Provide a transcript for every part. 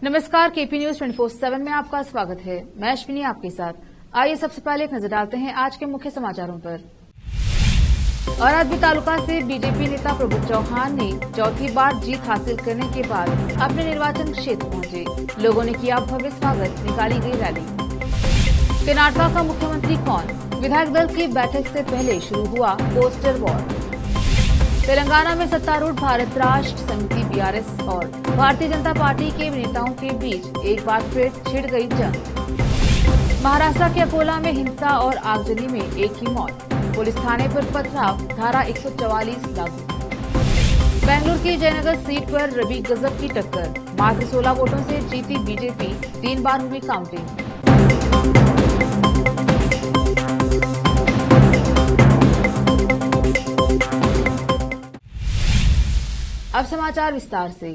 नमस्कार, KP news 24/7 में आपका स्वागत है। मैं अश्विनी आपके साथ। आइए सबसे पहले एक नजर डालते हैं आज के मुख्य समाचारों पर। औरादबी तालुका से बीजेपी नेता प्रभु चौहान ने चौथी बार जीत हासिल करने के बाद अपने निर्वाचन क्षेत्र पहुंचे। लोगों ने किया भव्य स्वागत, निकाली गई रैली। कर्नाटक का मुख्यमंत्री कौन? विधायक दल की बैठक से पहले शुरू हुआ पोस्टर वॉर। तेलंगाना में सत्तारूढ़ भारत राष्ट्र समिति बीआरएस और भारतीय जनता पार्टी के नेताओं के बीच एक बार फिर छिड़ गई जंग। महाराष्ट्र के अकोला में हिंसा और आगजनी में एक की मौत। पुलिस थाने पर पथराव, धारा 144 लागू। बेंगलुरु की जयनगर सीट पर रवि गजब की टक्कर, मात्र 16 वोटों से जीती बीजेपी, 3 बार हुई काउंटिंग। अब समाचार विस्तार से।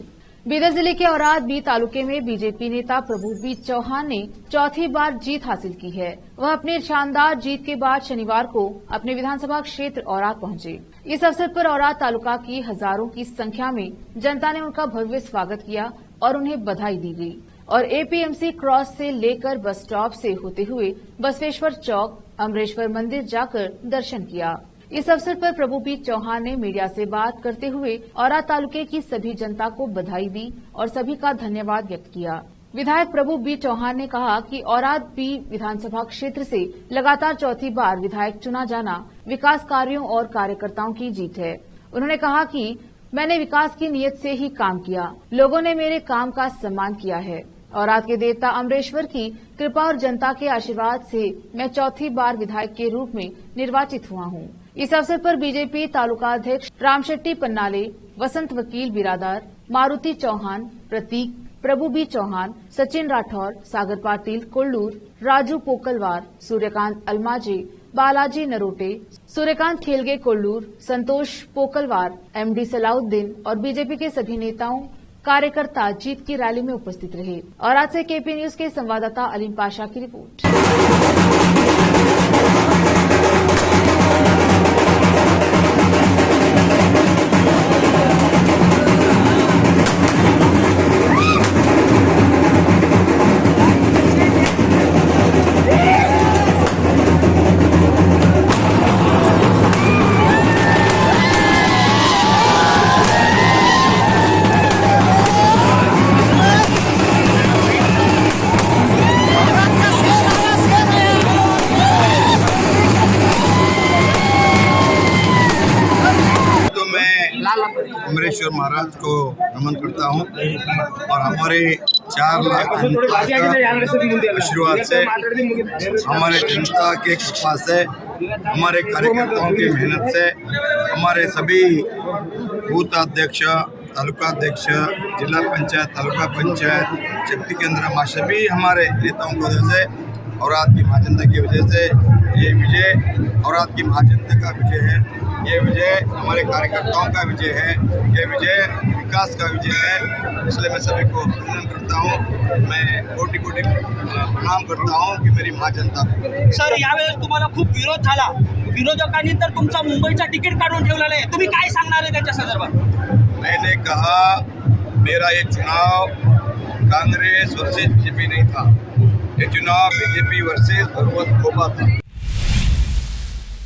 बीदर जिले के औरादबी तालुके में बीजेपी नेता प्रभु बी चौहान ने चौथी बार जीत हासिल की है। वह अपनी शानदार जीत के बाद शनिवार को अपने विधानसभा क्षेत्र औराद पहुंचे। इस अवसर पर औराद तालुका की हजारों की संख्या में जनता ने उनका भव्य स्वागत किया और उन्हें बधाई दी गई और एपीएमसी क्रॉस से लेकर बस स्टॉप से होते हुए बसवेश्वर चौक, अमरेश्वर मंदिर जाकर दर्शन किया। इस अवसर पर प्रभु बी चौहान ने मीडिया से बात करते हुए औराद तालुके की सभी जनता को बधाई दी और सभी का धन्यवाद व्यक्त किया। विधायक प्रभु बी चौहान ने कहा कि औरादबी विधानसभा क्षेत्र से लगातार चौथी बार विधायक चुना जाना विकास कार्यों और कार्यकर्ताओं की जीत है। उन्होंने कहा कि मैंने विकास की नीयत से ही काम किया, लोगों ने मेरे काम का सम्मान किया है। औराद के देवता अमरेश्वर की कृपा और जनता के आशीर्वाद से मैं चौथी बार विधायक के रूप में निर्वाचित हुआ हूँ। इस अवसर पर बीजेपी तालुका अध्यक्ष राम शेट्टी पन्नाले, वसंत वकील बिरादार, मारुति चौहान, प्रतीक, प्रभु बी चौहान, सचिन राठौर, सागर पाटिल कोल्लूर, राजू पोकलवार, सूर्यकांत अलमाजे, बालाजी नरोटे, सूर्यकांत खेलगे कोल्लूर, संतोष पोकलवार, एमडी सलाउद्दीन और बीजेपी के सभी नेताओं कार्यकर्ता जीत की रैली में उपस्थित रहे। और आज से केपी न्यूज के संवाददाता अलीम पाशा की रिपोर्ट। अमरेश्वर महाराज को नमन करता हूँ और हमारे 4 लाख आशीर्वाद से, हमारे जनता के कृपा से, हमारे कार्यकर्ताओं की मेहनत से, हमारे सभी बूथ अध्यक्ष, तालुका अध्यक्ष, जिला पंचायत, तालुका पंचायत, शक्ति केंद्र, मां सभी हमारे नेताओं की वजह से, औराद की महाजनता की वजह से ये विजय औराद की महाजनता का विजय है। ये विजय हमारे कार्यकर्ताओं का विजय है। ये विजय विकास का विजय है। इसलिए मैं सभी को अभिनंदन करता हूँ। मैं कोटि कोटि प्रणाम करता हूँ की मेरी महाजनता। सर, यावेळेस तुम्हाला खूप विरोध झाला, विरोधकांनी तर तुमचा मुंबईचा तिकीट काढून ठेवलेला आहे, तुम्ही काय सांगणार आहे त्यांच्या संदर्भात? मैंने कहा मेरा ये चुनाव कांग्रेस वर्सेस बीजेपी नहीं था, ये चुनाव बीजेपी वर्सेस भगवत गोपा था।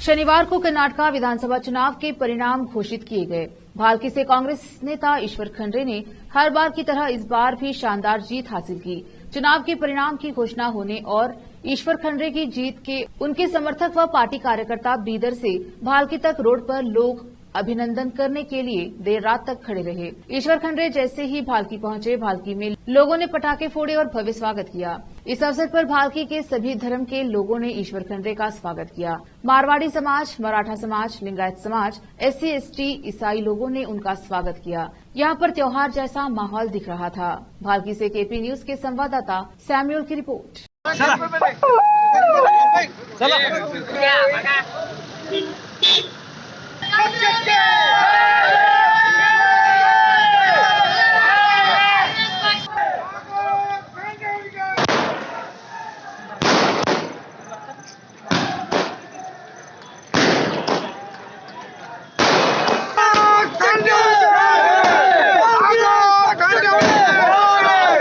शनिवार को कर्नाटक विधानसभा चुनाव के परिणाम घोषित किए गए। भाल्की से कांग्रेस नेता ईश्वर खंड्रे ने हर बार की तरह इस बार भी शानदार जीत हासिल की। चुनाव के परिणाम की घोषणा होने और ईश्वर खंड्रे की जीत के उनके समर्थक व पार्टी कार्यकर्ता बीदर से भाल्की तक रोड पर लोग अभिनंदन करने के लिए देर रात तक खड़े रहे। ईश्वर खंड्रे जैसे ही भाल्की पहुंचे, भाल्की में लोगों ने पटाखे फोड़े और भव्य स्वागत किया। इस अवसर पर भाल्की के सभी धर्म के लोगों ने ईश्वर खंड्रे का स्वागत किया। मारवाड़ी समाज, मराठा समाज, लिंगायत समाज, SC ST, ईसाई लोगों ने उनका स्वागत किया। यहाँ पर त्योहार जैसा माहौल दिख रहा था। भाल्की से केपी न्यूज के संवाददाता सैम्यूल की रिपोर्ट।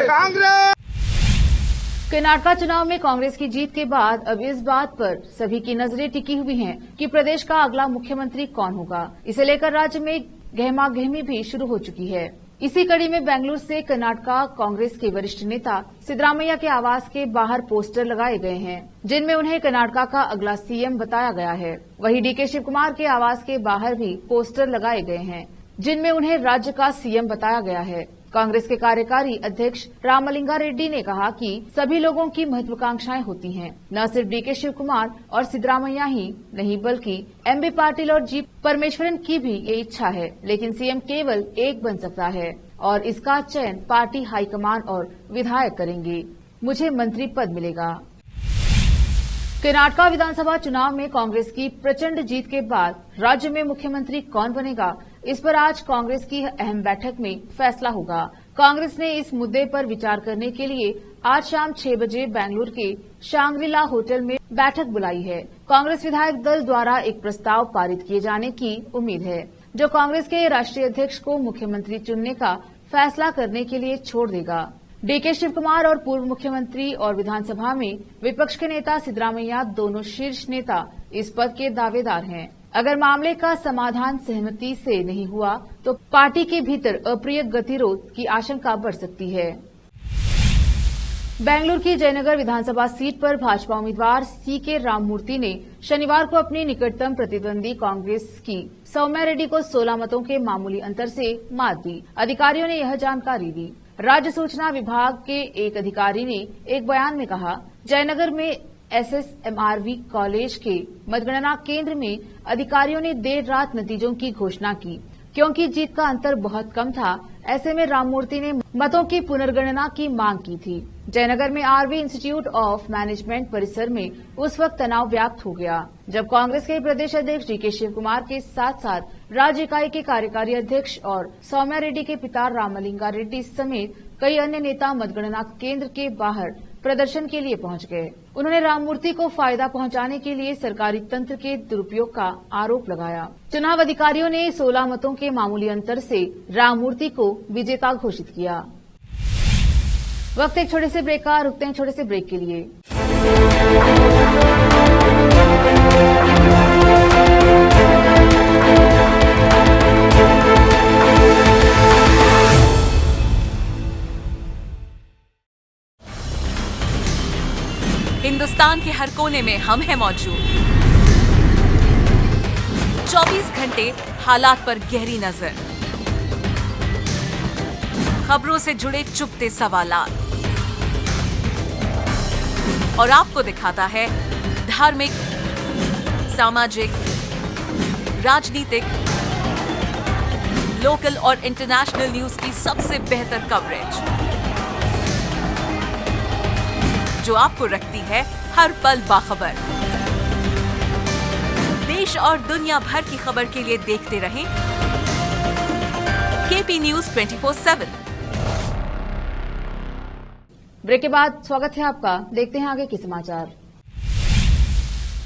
कांग्रेस कर्नाटक चुनाव में कांग्रेस की जीत के बाद अब इस बात पर सभी की नजरें टिकी हुई हैं कि प्रदेश का अगला मुख्यमंत्री कौन होगा। इसे लेकर राज्य में गहमागहमी भी शुरू हो चुकी है। इसी कड़ी में बेंगलुरु से कर्नाटक कांग्रेस के वरिष्ठ नेता सिद्धरामैया के आवास के बाहर पोस्टर लगाए गए हैं, जिनमें उन्हें कर्नाटक का अगला सीएम बताया गया है। वहीं डीके शिव कुमार के आवास के बाहर भी पोस्टर लगाए गए हैं, जिनमें उन्हें राज्य का सीएम बताया गया है। कांग्रेस के कार्यकारी अध्यक्ष रामलिंगा रेड्डी ने कहा कि सभी लोगों की महत्वाकांक्षाएं होती हैं, न सिर्फ डीके शिव कुमार और सिद्धरामैया ही नहीं बल्कि एमबी पाटिल और जी परमेश्वरन की भी ये इच्छा है, लेकिन सीएम केवल एक बन सकता है और इसका चयन पार्टी हाईकमान और विधायक करेंगे। मुझे मंत्री पद मिलेगा। कर्नाटक विधानसभा चुनाव में कांग्रेस की प्रचंड जीत के बाद राज्य में मुख्यमंत्री कौन बनेगा, इस पर आज कांग्रेस की अहम बैठक में फैसला होगा। कांग्रेस ने इस मुद्दे पर विचार करने के लिए आज शाम 6 बजे बेंगलुरु के शांग्रीला होटल में बैठक बुलाई है। कांग्रेस विधायक दल द्वारा एक प्रस्ताव पारित किए जाने की उम्मीद है, जो कांग्रेस के राष्ट्रीय अध्यक्ष को मुख्यमंत्री चुनने का फैसला करने के लिए छोड़ देगा। डीके शिव कुमार और पूर्व मुख्यमंत्री और विधानसभा में विपक्ष के नेता सिद्धरामैया दोनों शीर्ष नेता इस पद के दावेदार हैं। अगर मामले का समाधान सहमति से नहीं हुआ तो पार्टी के भीतर अप्रिय गतिरोध की आशंका बढ़ सकती है। बेंगलुरु की जयनगर विधानसभा सीट पर भाजपा उम्मीदवार सीके राममूर्ति ने शनिवार को अपनी निकटतम प्रतिद्वंदी कांग्रेस की सौम्या रेड्डी को 16 मतों के मामूली अंतर से मात दी। अधिकारियों ने यह जानकारी दी। राज्य सूचना विभाग के एक अधिकारी ने एक बयान में कहा, जयनगर में एसएसएमआरवी कॉलेज के मतगणना केंद्र में अधिकारियों ने देर रात नतीजों की घोषणा की। क्योंकि जीत का अंतर बहुत कम था, ऐसे में राममूर्ति ने मतों की पुनर्गणना की मांग की थी। जयनगर में आरवी इंस्टीट्यूट ऑफ मैनेजमेंट परिसर में उस वक्त तनाव व्याप्त हो गया, जब कांग्रेस के प्रदेश अध्यक्ष डीके शिव कुमार के साथ साथ राज्य इकाई के कार्यकारी अध्यक्ष और सौम्या रेड्डी के पिता रामलिंगा रेड्डी समेत कई अन्य नेता मतगणना केंद्र के बाहर प्रदर्शन के लिए पहुंच गए। उन्होंने राममूर्ति को फायदा पहुंचाने के लिए सरकारी तंत्र के दुरुपयोग का आरोप लगाया। चुनाव अधिकारियों ने 16 मतों के मामूली अंतर से राममूर्ति को विजेता घोषित किया। वक्त एक छोटे से ब्रेक का, रुकते हैं छोटे से ब्रेक के लिए। हिंदुस्तान के हर कोने में हम हैं मौजूद। 24 घंटे हालात पर गहरी नजर, खबरों से जुड़े चुपते सवालात और आपको दिखाता है धार्मिक, सामाजिक, राजनीतिक, लोकल और इंटरनेशनल न्यूज की सबसे बेहतर कवरेज, जो आपको रखती है हर पल बाखबर। देश और दुनिया भर की खबर के लिए देखते रहें केपी न्यूज 24/7। ब्रेक के बाद स्वागत है आपका। देखते हैं आगे के समाचार।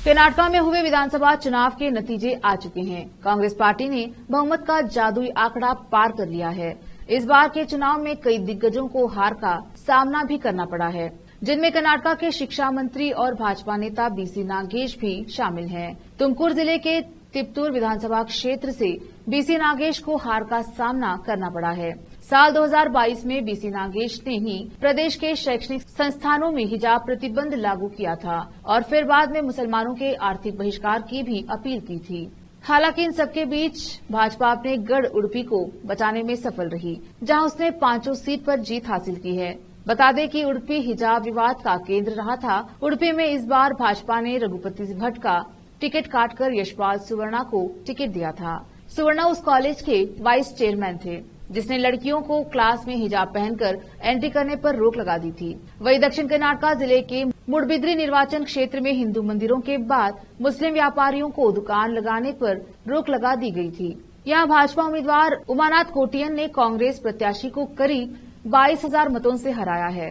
कर्नाटक में हुए विधानसभा चुनाव के नतीजे आ चुके हैं। कांग्रेस पार्टी ने बहुमत का जादुई आंकड़ा पार कर लिया है। इस बार के चुनाव में कई दिग्गजों को हार का सामना भी करना पड़ा है, जिनमें कर्नाटक के शिक्षा मंत्री और भाजपा नेता बीसी नागेश भी शामिल हैं। तुमकुर जिले के तिपटूर विधानसभा क्षेत्र से बीसी नागेश को हार का सामना करना पड़ा है। साल 2022 में बीसी नागेश ने ही प्रदेश के शैक्षणिक संस्थानों में हिजाब प्रतिबंध लागू किया था और फिर बाद में मुसलमानों के आर्थिक बहिष्कार की भी अपील की थी। हालांकि इन सबके बीच भाजपा अपने गढ़ उडुपी को बचाने में सफल रही, जहां उसने 5 सीट पर जीत हासिल की है। बता दें कि उडुपी हिजाब विवाद का केंद्र रहा था। उडुपी में इस बार भाजपा ने रघुपति भट्ट का टिकट काटकर यशपाल सुवर्णा को टिकट दिया था। सुवर्णा उस कॉलेज के वाइस चेयरमैन थे जिसने लड़कियों को क्लास में हिजाब पहनकर एंट्री करने पर रोक लगा दी थी। वहीं दक्षिण कर्नाटक जिले के मुडबिद्री निर्वाचन क्षेत्र में हिंदू मंदिरों के बाद मुस्लिम व्यापारियों को दुकान लगाने पर रोक लगा दी गई थी। यहां भाजपा उम्मीदवार उमानाथ कोटियन ने कांग्रेस प्रत्याशी को करीब 22,000 मतों से हराया है।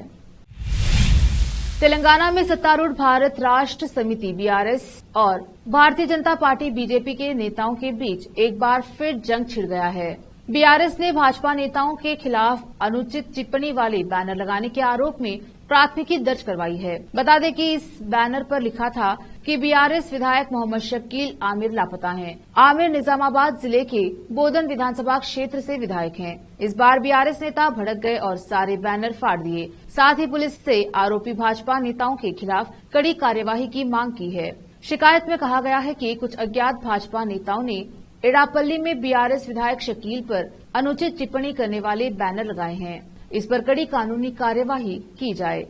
तेलंगाना में सत्तारूढ़ भारत राष्ट्र समिति बीआरएस और भारतीय जनता पार्टी बीजेपी के नेताओं के बीच एक बार फिर जंग छिड़ गया है। बीआरएस ने भाजपा नेताओं के खिलाफ अनुचित टिप्पणी वाले बैनर लगाने के आरोप में प्राथमिकी दर्ज करवाई है। बता दें कि इस बैनर पर लिखा था कि बीआरएस विधायक मोहम्मद शकील आमिर लापता हैं। आमिर निजामाबाद जिले के बोधन विधानसभा क्षेत्र से विधायक हैं। इस बार बीआरएस नेता भड़क गए और सारे बैनर फाड़ दिए। साथ ही पुलिस से आरोपी भाजपा नेताओं के खिलाफ कड़ी कार्यवाही की मांग की है। शिकायत में कहा गया है कि कुछ अज्ञात भाजपा नेताओं ने एड़ापल्ली में बीआरएस विधायक शकील पर अनुचित टिप्पणी करने वाले बैनर लगाए हैं। इस पर कड़ी कानूनी कार्यवाही की जाए।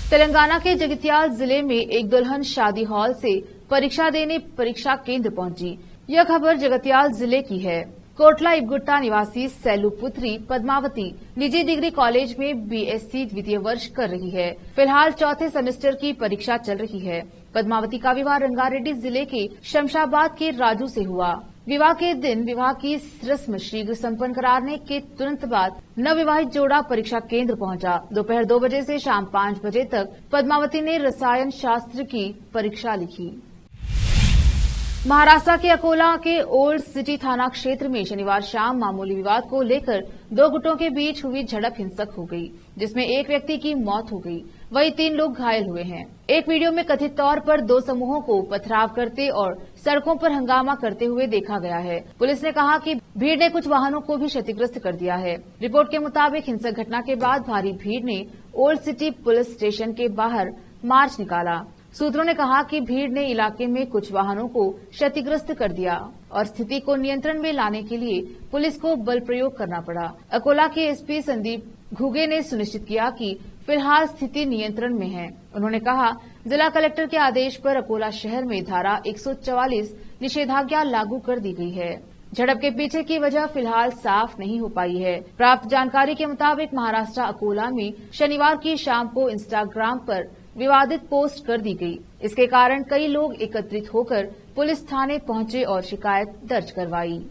तेलंगाना के जगित्याल जिले में एक दुल्हन शादी हॉल से परीक्षा देने परीक्षा केंद्र पहुंची। यह खबर जगित्याल जिले की है। कोटला इबगुट्टा निवासी सैलू पुत्री पद्मावती निजी डिग्री कॉलेज में बीएससी द्वितीय वर्ष कर रही है। फिलहाल चौथे सेमेस्टर की परीक्षा चल रही है। पद्मावती का विवाह रंगारेड्डी जिले के शमशाबाद के राजू से हुआ। विवाह के दिन विवाह की रस्म शीघ्र संपन्न कराने के तुरंत बाद नवविवाहित जोड़ा परीक्षा केंद्र पहुंचा। दोपहर 2 बजे से शाम 5 बजे तक पद्मावती ने रसायन शास्त्र की परीक्षा लिखी। महाराष्ट्र के अकोला के ओल्ड सिटी थाना क्षेत्र में शनिवार शाम मामूली विवाद को लेकर 2 गुटों के बीच हुई झड़प हिंसक हो गई, जिसमें एक व्यक्ति की मौत हो गई, वहीं 3 लोग घायल हुए हैं। एक वीडियो में कथित तौर पर 2 समूहों को पथराव करते और सड़कों पर हंगामा करते हुए देखा गया है। पुलिस ने कहा कि भीड़ ने कुछ वाहनों को भी क्षतिग्रस्त कर दिया है। रिपोर्ट के मुताबिक हिंसक घटना के बाद भारी भीड़ ने ओल्ड सिटी पुलिस स्टेशन के बाहर मार्च निकाला। सूत्रों ने कहा कि भीड़ ने इलाके में कुछ वाहनों को क्षतिग्रस्त कर दिया और स्थिति को नियंत्रण में लाने के लिए पुलिस को बल प्रयोग करना पड़ा। अकोला के एसपी संदीप घुगे ने सुनिश्चित किया कि फिलहाल स्थिति नियंत्रण में है। उन्होंने कहा, जिला कलेक्टर के आदेश पर अकोला शहर में धारा 144 निषेधाज्ञा लागू कर दी गई है। झड़प के पीछे की वजह फिलहाल साफ नहीं हो पाई है। प्राप्त जानकारी के मुताबिक महाराष्ट्र अकोला में शनिवार की शाम को इंस्टाग्राम पर विवादित पोस्ट कर दी गई। इसके कारण कई लोग एकत्रित होकर पुलिस थाने पहुंचे और शिकायत दर्ज करवाई।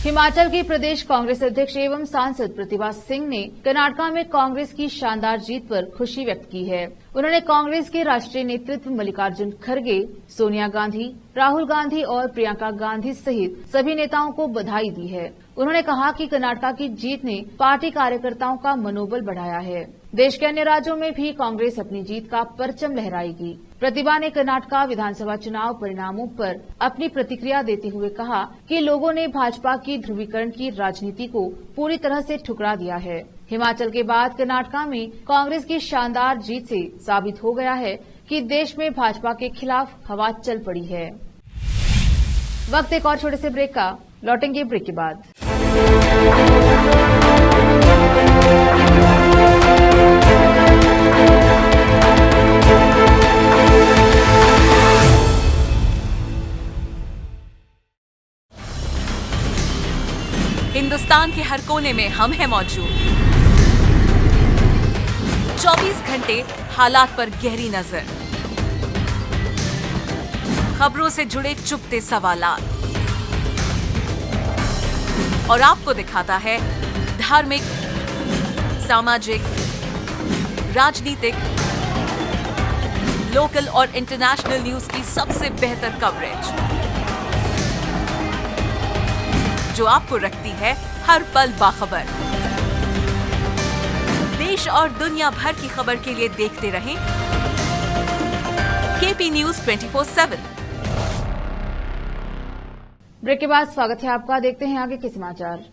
हिमाचल की प्रदेश कांग्रेस अध्यक्ष एवं सांसद प्रतिभा सिंह ने कर्नाटक में कांग्रेस की शानदार जीत पर खुशी व्यक्त की है। उन्होंने कांग्रेस के राष्ट्रीय नेतृत्व मल्लिकार्जुन खड़गे, सोनिया गांधी, राहुल गांधी और प्रियंका गांधी सहित सभी नेताओं को बधाई दी है। उन्होंने कहा कि कर्नाटक की जीत ने पार्टी कार्यकर्ताओं का मनोबल बढ़ाया है। देश के अन्य राज्यों में भी कांग्रेस अपनी जीत का परचम लहराएगी। प्रतिभा ने कर्नाटक विधानसभा चुनाव परिणामों पर अपनी प्रतिक्रिया देते हुए कहा कि लोगों ने भाजपा की ध्रुवीकरण की राजनीति को पूरी तरह से ठुकरा दिया है। हिमाचल के बाद कर्नाटक में कांग्रेस की शानदार जीत से साबित हो गया है कि देश में भाजपा के खिलाफ हवा चल पड़ी है। वक्त एक और छोटे से ब्रेक का, लौटेंगे ब्रेक के बाद। हिंदुस्तान के हर कोने में हम हैं मौजूद। 24 घंटे हालात पर गहरी नजर, खबरों से जुड़े चुपते सवालात और आपको दिखाता है धार्मिक, सामाजिक, राजनीतिक, लोकल और इंटरनेशनल न्यूज की सबसे बेहतर कवरेज, जो आपको रखती है हर पल बाखबर। देश और दुनिया भर की खबर के लिए देखते रहें केपी न्यूज 24/7। ब्रेक के बाद स्वागत है आपका। देखते हैं आगे के समाचार।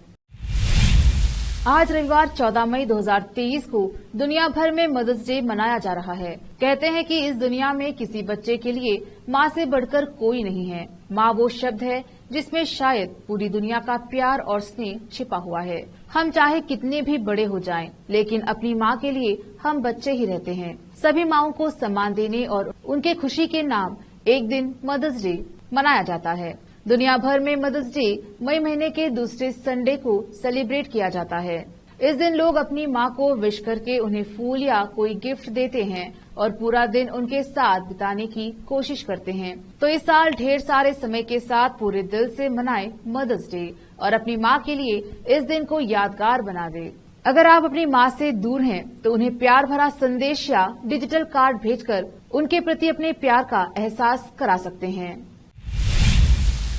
आज रविवार 14 मई 2023 को दुनिया भर में मदर्स डे मनाया जा रहा है। कहते हैं कि इस दुनिया में किसी बच्चे के लिए माँ से बढ़कर कोई नहीं है। माँ वो शब्द है जिसमें शायद पूरी दुनिया का प्यार और स्नेह छिपा हुआ है। हम चाहे कितने भी बड़े हो जाएं, लेकिन अपनी माँ के लिए हम बच्चे ही रहते हैं। सभी माँओं को सम्मान देने और उनके खुशी के नाम एक दिन मदर्स डे मनाया जाता है। दुनिया भर में मदर्स डे मई महीने के दूसरे संडे को सेलिब्रेट किया जाता है। इस दिन लोग अपनी माँ को विश करके उन्हें फूल या कोई गिफ्ट देते हैं और पूरा दिन उनके साथ बिताने की कोशिश करते हैं। तो इस साल ढेर सारे समय के साथ पूरे दिल से मनाएं मदर्स डे और अपनी माँ के लिए इस दिन को यादगार बना दें। अगर आप अपनी माँ से दूर हैं तो उन्हें प्यार भरा संदेश या डिजिटल कार्ड भेजकर उनके प्रति अपने प्यार का एहसास करा सकते हैं।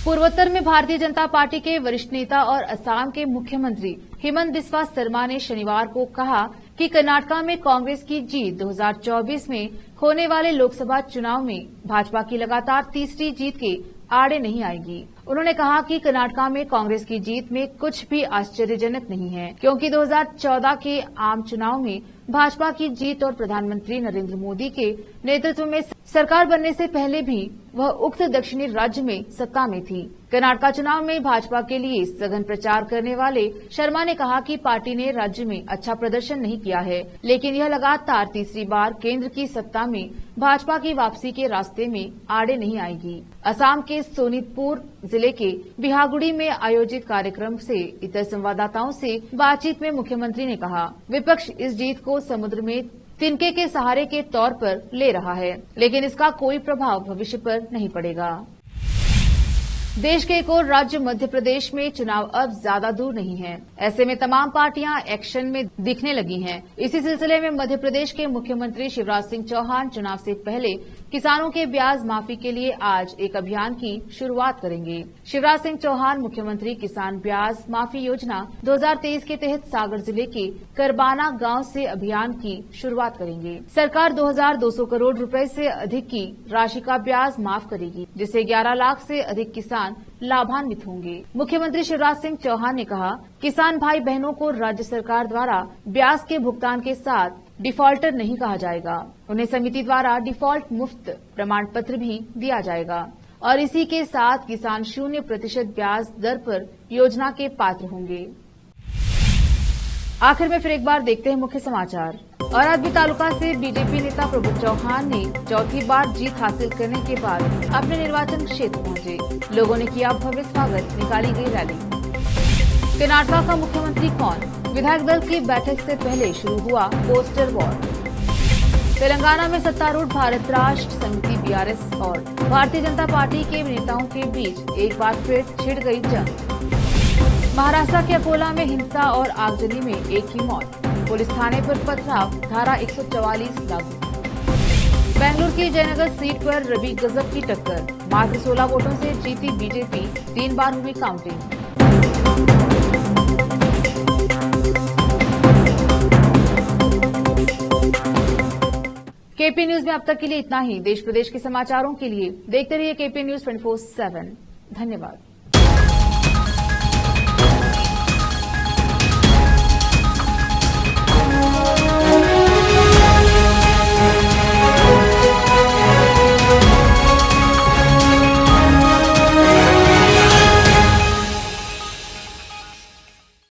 पूर्वोत्तर में भारतीय जनता पार्टी के वरिष्ठ नेता और असम के मुख्यमंत्री हिमंत बिस्वा शर्मा ने शनिवार को कहा कि कर्नाटका में कांग्रेस की जीत 2024 में होने वाले लोकसभा चुनाव में भाजपा की लगातार तीसरी जीत के आड़े नहीं आएगी। उन्होंने कहा कि कर्नाटका में कांग्रेस की जीत में कुछ भी आश्चर्यजनक नहीं है, क्योंकि 2014 के आम चुनाव में भाजपा की जीत और प्रधानमंत्री नरेंद्र मोदी के नेतृत्व में सरकार बनने से पहले भी वह उक्त दक्षिणी राज्य में सत्ता में थी। कर्नाटका चुनाव में भाजपा के लिए सघन प्रचार करने वाले शर्मा ने कहा कि पार्टी ने राज्य में अच्छा प्रदर्शन नहीं किया है, लेकिन यह लगातार तीसरी बार केंद्र की सत्ता में भाजपा की वापसी के रास्ते में आड़े नहीं आएगी। असम के सोनितपुर जिले के बिहागुड़ी में आयोजित कार्यक्रम से इतर संवाददाताओं से बातचीत में मुख्यमंत्री ने कहा, विपक्ष इस जीत को समुद्र में तिनके के सहारे के तौर पर ले रहा है, लेकिन इसका कोई प्रभाव भविष्य पर नहीं पड़ेगा। देश के एक और राज्य मध्य प्रदेश में चुनाव अब ज्यादा दूर नहीं है। ऐसे में तमाम पार्टियां एक्शन में दिखने लगी हैं। इसी सिलसिले में मध्य प्रदेश के मुख्यमंत्री शिवराज सिंह चौहान चुनाव से पहले किसानों के ब्याज माफी के लिए आज एक अभियान की शुरुआत करेंगे। शिवराज सिंह चौहान मुख्यमंत्री किसान ब्याज माफी योजना 2023 के तहत सागर जिले के करबाना गांव से अभियान की शुरुआत करेंगे। सरकार 2200 करोड़ रुपए से अधिक की राशि का ब्याज माफ करेगी, जिससे 11 लाख से अधिक किसान लाभान्वित होंगे। मुख्यमंत्री शिवराज सिंह चौहान ने कहा, किसान भाई बहनों को राज्य सरकार द्वारा ब्याज के भुगतान के साथ डिफॉल्टर नहीं कहा जाएगा। उन्हें समिति द्वारा डिफॉल्ट मुफ्त प्रमाण पत्र भी दिया जाएगा और इसी के साथ किसान 0% ब्याज दर पर योजना के पात्र होंगे। आखिर में फिर एक बार देखते हैं मुख्य समाचार। औरादबी तालुका से बीजेपी नेता प्रभु चौहान ने चौथी बार जीत हासिल करने के बाद अपने निर्वाचन क्षेत्र पहुंचे। लोगों ने किया भव्य स्वागत, निकाली गई रैली। कर्नाटका का मुख्यमंत्री कौन? विधायक दल की बैठक से पहले शुरू हुआ पोस्टर वॉर। तेलंगाना में सत्तारूढ़ भारत राष्ट्र समिति बीआरएस और भारतीय जनता पार्टी के नेताओं के बीच एक बार फिर छिड़ गई जंग। महाराष्ट्र के अकोला में हिंसा और आगजनी में एक की मौत। पुलिस थाने पर पथराव, धारा 144 लागू। बेंगलुरु की जयनगर सीट पर रवि गजब की टक्कर, मात्र 16 वोटों से जीती बीजेपी, 3 बार हुई काउंटिंग। केपी न्यूज में अब तक के लिए इतना ही। देश प्रदेश के समाचारों के लिए देखते रहिए केपी न्यूज 24/7। धन्यवाद।